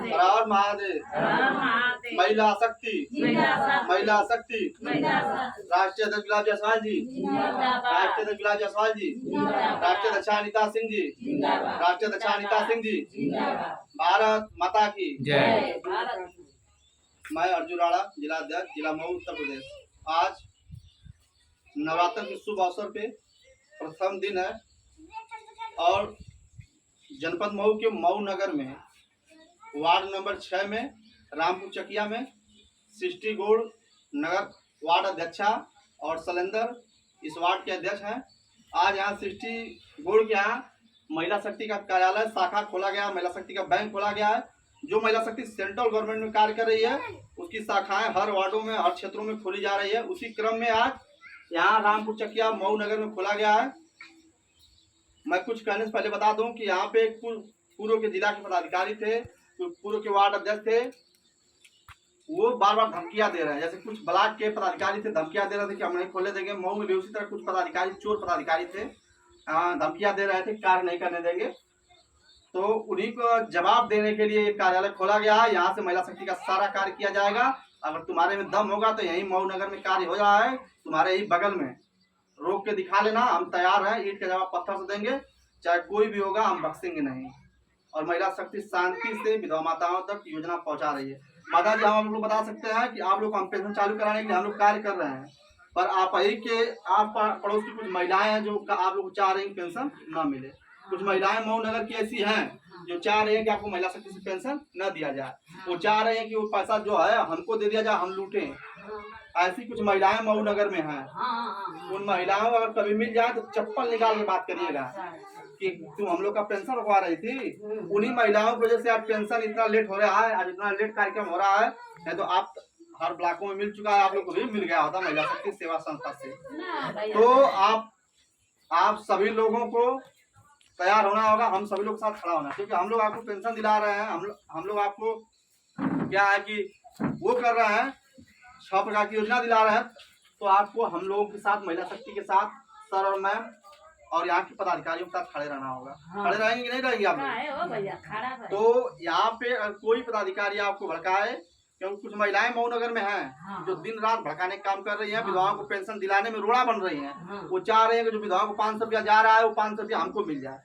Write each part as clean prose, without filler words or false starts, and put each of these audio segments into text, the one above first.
हर महादेव। महिला शक्ति, महिला शक्ति। राष्ट्रीय अध्यक्ष गुलाब जायसवाल जी, राष्ट्रीय अध्यक्ष गुलाब जायसवाल जी, राष्ट्रीय अध्यक्ष अनिता सिंह जी, राष्ट्रीय अध्यक्ष अनिता सिंह जी। भारत माता की जय। मैं अर्जुन राणा, जिला अध्यक्ष, जिला मऊ, उत्तर प्रदेश। आज नवरात्र के शुभ अवसर पे प्रथम दिन है और जनपद मऊ के मऊ नगर में वार्ड नंबर 6 में रामपुर चकिया में सृष्टि गौड़ नगर वार्ड अध्यक्षा और सलेंदर इस वार्ड के अध्यक्ष हैं। आज यहाँ सृष्टि गौड़ के यहाँ महिला शक्ति का कार्यालय शाखा खोला गया, महिला शक्ति का बैंक खोला गया है। जो महिला शक्ति सेंट्रल गवर्नमेंट में कार्य कर रही है उसकी शाखाएं हर वार्डों में, हर क्षेत्रों में खोली जा रही है। उसी क्रम में आज यहाँ रामपुर चकिया मऊ नगर में खोला गया है। मैं कुछ कहने से पहले बता दूं कि यहाँ पे पूर्व के जिला के पदाधिकारी थे, पूर्व के वार्ड अध्यक्ष थे, वो बार बार धमकियां दे रहे हैं। जैसे कुछ ब्लॉक के पदाधिकारी थे, धमकियां दे रहे थे कि हम नहीं खोले देंगे। मऊ में भी उसी तरह कुछ पदाधिकारी, चोर पदाधिकारी थे, धमकियां दे रहे थे, कार्य नहीं करने देंगे। तो उन्हीं को जवाब देने के लिए कार्यालय खोला गया है। यहाँ से महिला शक्ति का सारा कार्य किया जाएगा। अगर तुम्हारे में दम होगा तो यही मऊ नगर में कार्य हो रहा है, तुम्हारे ही बगल में। रोक के दिखा लेना, हम तैयार हैं। ईंट का जवाब पत्थर से देंगे, चाहे कोई भी होगा, हम बख्शेंगे नहीं। और महिला शक्ति शांति से विधवा माताओं तक योजना पहुंचा रही है। माता जी, हम लोग बता सकते हैं कि आप लोग हम पेंशन चालू कराने के लिए हम लोग कार्य कर रहे हैं, पर आप ही के आप पड़ोस की कुछ महिलाएं हैं जो आप लोग चाह रही हैं पेंशन न मिले। कुछ महिलाएं मऊ नगर की ऐसी हैं जो चाह रही है कि आपको महिला शक्ति से पेंशन न दिया जाए। वो चाह रहे हैं कि वो पैसा जो है हमको दे दिया जाए, हम लूटें। ऐसी कुछ महिलाएं मऊ नगर में हैं। उन महिलाओं को अगर कभी मिल जाए तो चप्पल निकाल के बात करिएगा कि तुम हम लोग का पेंशन रुकवा रही थी। उन्हीं महिलाओं की वजह से आज पेंशन इतना लेट हो रहा है, आज इतना लेट कार्यक्रम हो रहा है। नहीं तो आप हर ब्लॉकों में मिल चुका है, आप लोग को भी मिल गया होता महिला शक्ति सेवा संस्था से। तो आप सभी लोगों को तैयार होना होगा, हम सभी लोग साथ खड़ा होना, क्योंकि हम लोग आपको पेंशन दिला रहे हैं। हम लोग आपको क्या है कि वो कर रहे हैं, 6 प्रकार की योजना दिला रहे हैं। तो आपको हम लोगों के साथ, महिला शक्ति के साथ, सर और मैम और यहाँ के पदाधिकारियों के साथ खड़े रहना होगा। खड़े रहेंगे कि नहीं रहेंगे आप लोग? तो यहाँ पे कोई पदाधिकारी आपको भड़काए, क्योंकि कुछ महिलाएं मऊ नगर में हैं जो दिन रात भड़काने का काम कर रही हैं, विधवाओं को पेंशन दिलाने में रोड़ा बन रही हैं। वो चाह रहे हैं कि जो विधवाओं को 500 रुपया जा रहा है वो 500 रुपया हमको मिल जाए।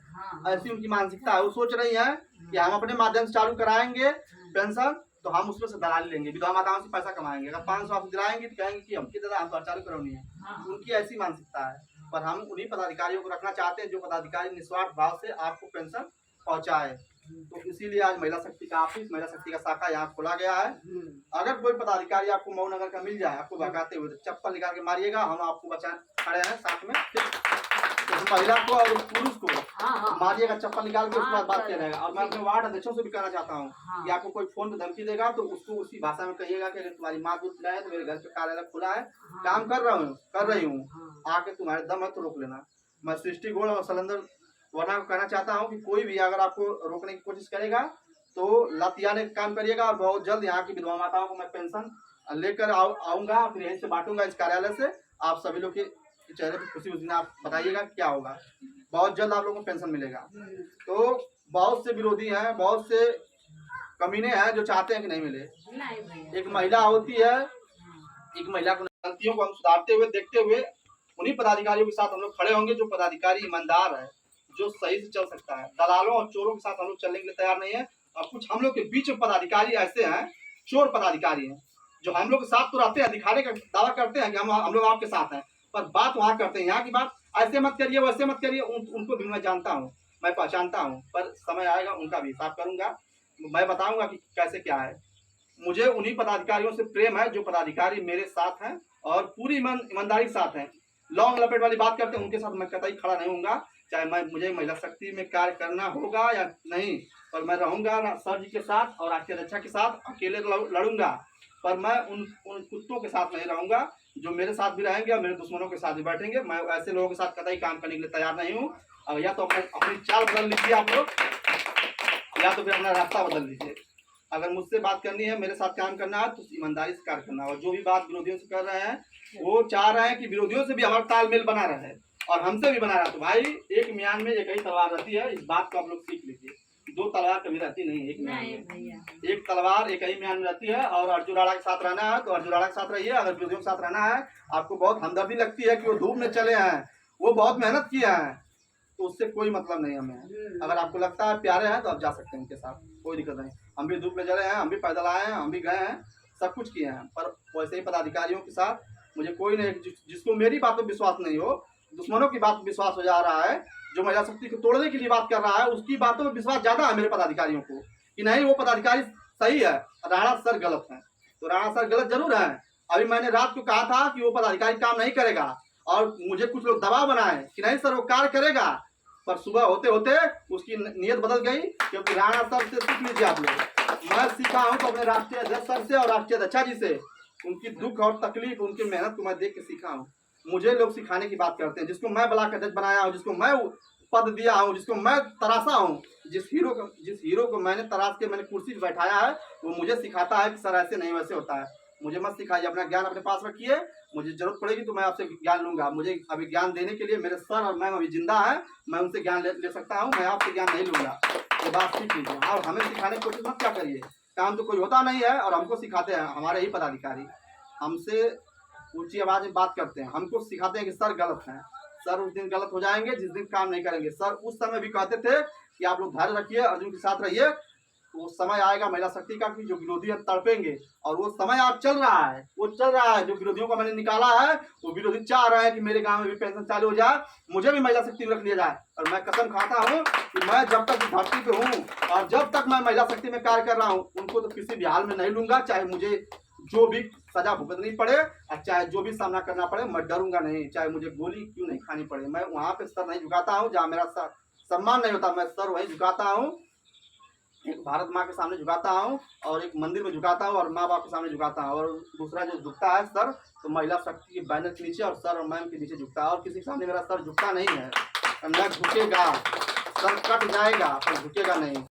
ऐसी उनकी मानसिकता है। वो सोच रही है कि हम अपने माध्यम से चालू कराएंगे पेंशन तो हम उसमें से दलाली लेंगे, विधवा माताओं से पैसा कमाएंगे। अगर 500 आप दिलाएंगे तो कहेंगे कि हमकी दादा हम चालू करवानी है। उनकी ऐसी मानसिकता है। पर हम उन्हीं पदाधिकारियों को रखना चाहते हैं जो पदाधिकारी निस्वार्थ भाव से आपको पेंशन पहुंचाए। तो इसीलिए आज महिला शक्ति का ऑफिस, महिला शक्ति का शाखा यहाँ खोला गया है। अगर कोई पदाधिकारी आपको मऊ नगर का मिल जाए आपको भगाते हुए, तो चप्पल निकाल के मारिएगा, हम आपको बचा खड़े हैं साथ में। तो महिला को और पुरुष को मारिएगा चप्पल निकाल के, उसके बाद बात किया जाएगा। और मैं अपने वार्ड अध्यक्षों से भी कहना चाहता हूँ कि आपको कोई फोन पे धमकी देगा तो उसको उसी भाषा में कहिएगा कि तुम्हारी माँ दूध पिलाए तो मेरे घर पे कार्यालय खुला है, काम कर रही हूँ, आके तुम्हारे दम है तो रोक लेना। मैं सृष्टि गौड़ और सलेंदर वरना को कहना चाहता हूँ कि कोई भी अगर आपको रोकने की कोशिश करेगा तो लतियाने का काम करिएगा। और बहुत जल्द यहाँ की विधवा माताओं को मैं पेंशन लेकर आऊँगा, फिर यहीं से बांटूंगा इस कार्यालय से। आप सभी लोग के चेहरे पर खुशी उस दिन आप बताइएगा क्या होगा। बहुत जल्द आप लोगों को पेंशन मिलेगा। तो बहुत से विरोधी हैं, बहुत से कमीने हैं जो चाहते हैं कि नहीं मिले। एक महिला होती है, एक महिला को गलतियों को हम सुधारते हुए, देखते हुए उन्हीं पदाधिकारियों के साथ हम लोग खड़े होंगे जो पदाधिकारी ईमानदार है, जो सही से चल सकता है। दलालों और चोरों के साथ हम लोग चलने के लिए तैयार नहीं है। और कुछ हम लोग के बीच में पदाधिकारी ऐसे हैं, चोर पदाधिकारी हैं, जो हम लोग के साथ तो रहते हैं, दिखाने का दावा करते हैं कि हम लोग आपके साथ हैं, पर बात वहाँ करते हैं। यहाँ की बात ऐसे मत करिए, वैसे मत करिए। उनको भी मैं जानता हूँ, मैं पहचानता हूँ, पर समय आएगा उनका भी हिसाब करूंगा। मैं बताऊंगा कि कैसे क्या है। मुझे उन्हीं पदाधिकारियों से प्रेम है जो पदाधिकारी मेरे साथ हैं और पूरी ईमानदारी के साथ हैं। लॉन्ग लपेट वाली बात करते हैं उनके साथ मैं कतई खड़ा नहीं होऊंगा, चाहे मुझे महिला शक्ति में कार्य करना होगा या नहीं। पर मैं रहूंगा ना सर जी के साथ और राष्ट्रीय अध्यक्षा के साथ, अकेले लड़ूंगा। पर मैं उन कुत्तों के साथ नहीं रहूंगा जो मेरे साथ भी रहेंगे और मेरे दुश्मनों के साथ भी बैठेंगे। मैं ऐसे लोगों के साथ कतई काम करने के लिए तैयार नहीं हूँ। और या तो अपनी चाल बदल लीजिए आप लोग, या तो फिर अपना रास्ता बदल लीजिए। अगर मुझसे बात करनी है, मेरे साथ काम करना है, तो ईमानदारी से कार्य करना है। और जो भी बात विरोधियों से कर रहे हैं, वो चाह रहे हैं कि विरोधियों से भी हमारा तालमेल बना रहे और हमसे भी बना रहा। तो भाई एक म्यान में एक ही तलवार रहती है, इस बात को आप लोग सीख लीजिए। दो तलवार कभी रहती नहीं, एक म्यान नहीं में। भैया। एक तलवार एक ही म्यान में रहती है। और अर्जुन राणा के साथ रहना है तो अर्जुन राणा के साथ रहिए। अगर विरोधियों के साथ रहना है, आपको बहुत हमदर्दी लगती है कि वो धूप में चले हैं, वो बहुत मेहनत किए हैं, तो उससे कोई मतलब नहीं हमें। अगर आपको लगता है प्यारे हैं तो आप जा सकते हैं उनके साथ, कोई दिक्कत नहीं। हम भी धूप में जले हैं, हम भी पैदल आए हैं, हम भी गए हैं, सब कुछ किए हैं। पर वैसे ही पदाधिकारियों के साथ मुझे कोई नहीं, जिसको मेरी बात पर विश्वास नहीं हो, दुश्मनों की बात पर विश्वास हो जा रहा है, जो महिला शक्ति को तोड़ने के लिए बात कर रहा है, उसकी बातों पर विश्वास ज्यादा है मेरे पदाधिकारियों को कि नहीं वो पदाधिकारी सही है, राणा सर गलत है। तो राणा सर गलत जरूर है। अभी मैंने रात को कहा था कि वो पदाधिकारी काम नहीं करेगा और मुझे कुछ लोग दबाव बनाए कि नहीं सर वो कार्य करेगा, पर सुबह होते होते उसकी नीयत बदल गई। क्योंकि राणा सर से सीख लीजिए आप लोग, मैं सीखा हूँ तो अपने राष्ट्रीय अध्यक्ष सर से और राष्ट्रीय अध्यक्षा जी से, उनकी दुख और तकलीफ, उनकी मेहनत को मैं देख के सीखा हूँ। मुझे लोग सिखाने की बात करते हैं, जिसको मैं ब्लॉक अध्यक्ष बनाया हूँ, जिसको मैं पद दिया हूँ, जिसको मैं तराशा हूँ, जिस हीरो को मैंने तराश के मैंने कुर्सी पर बैठाया है, वो मुझे सिखाता है कि सर ऐसे नहीं वैसे होता है। मुझे मत सिखाइए, अपना ज्ञान अपने पास रखिए। मुझे जरूरत पड़ेगी तो मैं आपसे ज्ञान लूंगा। मुझे अभी ज्ञान देने के लिए मेरे सर और मैम अभी जिंदा है, मैं उनसे ज्ञान ले सकता हूँ, मैं आपसे ज्ञान नहीं लूंगा। ये बात सीख लीजिए। और हमें सिखाने की कोशिश मत क्या करिए, काम तो कोई होता नहीं है और हमको सिखाते हैं हमारे ही पदाधिकारी। हमसे ऊंची आवाज में बात करते हैं, हमको सिखाते हैं कि सर गलत हैं। सर उस दिन गलत हो जाएंगे जिस दिन काम नहीं करेंगे। सर उस समय भी कहते थे कि आप लोग धैर्य रखिए, अर्जुन के साथ रहिए, वो समय आएगा महिला शक्ति का कि जो विरोधी हम तड़पेंगे। और वो समय आज चल रहा है, वो चल रहा है। जो विरोधियों को मैंने निकाला है, वो विरोधी चाह रहे हैं कि मेरे गांव में भी पेंशन चालू हो जाए, मुझे भी महिला शक्ति में रख लिया जाए। और मैं कसम खाता हूँ कि मैं जब तक धरती पे हूँ और जब तक मैं महिला शक्ति में कार्य कर रहा हूँ, उनको तो किसी भी हाल में नहीं लूंगा। चाहे मुझे जो भी सजा भुगतनी पड़े और चाहे जो भी सामना करना पड़े, मैं डरूंगा नहीं। चाहे मुझे गोली क्यों नहीं खानी पड़े, मैं वहां पे सर नहीं झुकाता हूँ जहाँ मेरा सम्मान नहीं होता। मैं सर वहीं झुकाता हूँ, एक भारत माँ के सामने झुकाता हूँ और एक मंदिर में झुकाता हूँ और माँ बाप के सामने झुकाता हूँ। और दूसरा जो झुकता है सर, तो महिला शक्ति के बैनर के नीचे और सर और मैम के नीचे झुकता है। और किसी के सामने मेरा सर झुकता नहीं है, न झुकेगा। सर कट जाएगा पर झुकेगा नहीं।